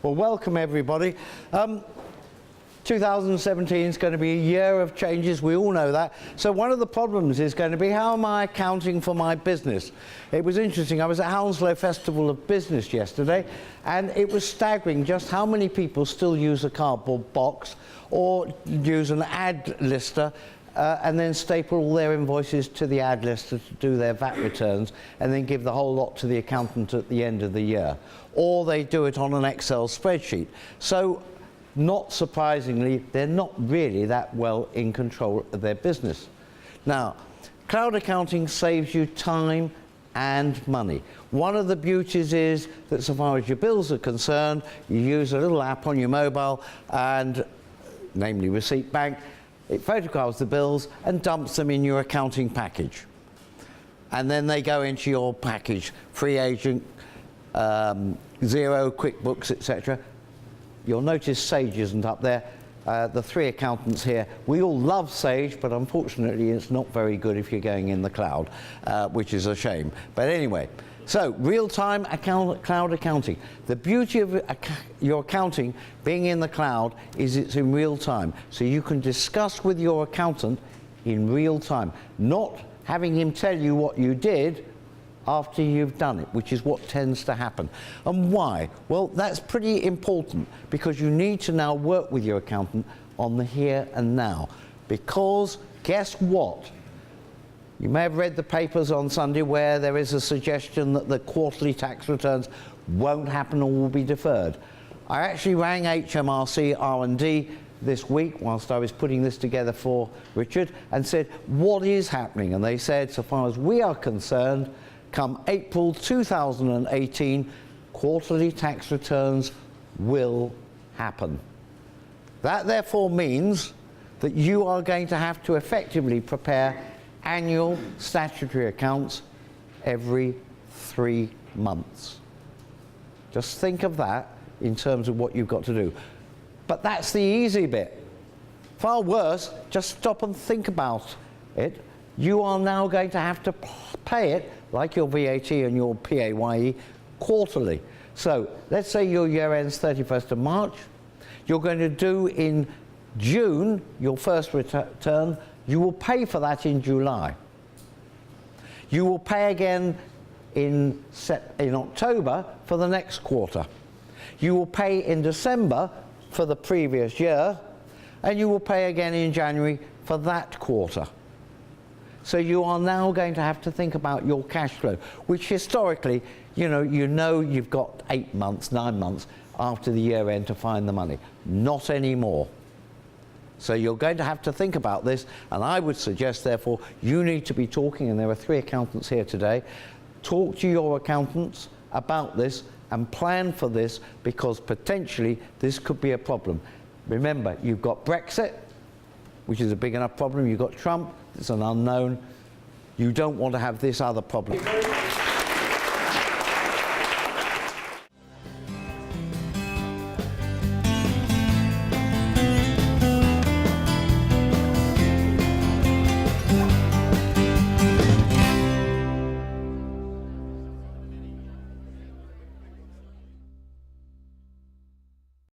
Well, welcome everybody. 2017 is going to be a year of changes, we all know that. So one of the problems is going to be, how am I accounting for my business? It was interesting, I was at Hounslow Festival of Business yesterday, and it was staggering just how many people still use a cardboard box or use an ad lister and then staple all their invoices to the ad lister to do their VAT returns and then give the whole lot to the accountant at the end of the year. Or they do it on an Excel spreadsheet. So, not surprisingly, they're not really that well in control of their business. Now, cloud accounting saves you time and money. One of the beauties is that so far as your bills are concerned, you use a little app on your mobile, and namely Receipt Bank. It photographs the bills and dumps them in your accounting package. And then they go into your package, Free Agent, Xero, QuickBooks, etc. You'll notice Sage isn't up there. The three accountants here, we all love Sage, but unfortunately it's not very good if you're going in the cloud, which is a shame. But anyway, so real-time cloud accounting. The beauty of your accounting being in the cloud is it's in real time. So you can discuss with your accountant in real time, not having him tell you what you did after you've done it, which is what tends to happen. And why? Well, that's pretty important, because you need to now work with your accountant on the here and now. Because guess what? You may have read the papers on Sunday where there is a suggestion that the quarterly tax returns won't happen or will be deferred. I actually rang HMRC R&D this week whilst I was putting this together for Richard and said, what is happening? And they said, so far as we are concerned, come April 2018, quarterly tax returns will happen. That therefore means that you are going to have to effectively prepare annual statutory accounts every 3 months. Just think of that in terms of what you've got to do. But that's the easy bit. Far worse, just stop and think about it. You are now going to have to pay it, like your VAT and your PAYE, quarterly. So let's say your year ends 31st of March. You're going to do in June your first return. You will pay for that in July. You will pay again in October for the next quarter. You will pay in December for the previous year, and you will pay again in January for that quarter. So you are now going to have to think about your cash flow, which historically, you know you've got 8 months, 9 months after the year end to find the money. Not anymore. So you're going to have to think about this, and I would suggest, therefore, you need to be talking, and there are 3 accountants here today, talk to your accountants about this and plan for this, because potentially this could be a problem. Remember, you've got Brexit, which is a big enough problem. You've got Trump, it's an unknown. You don't want to have this other problem.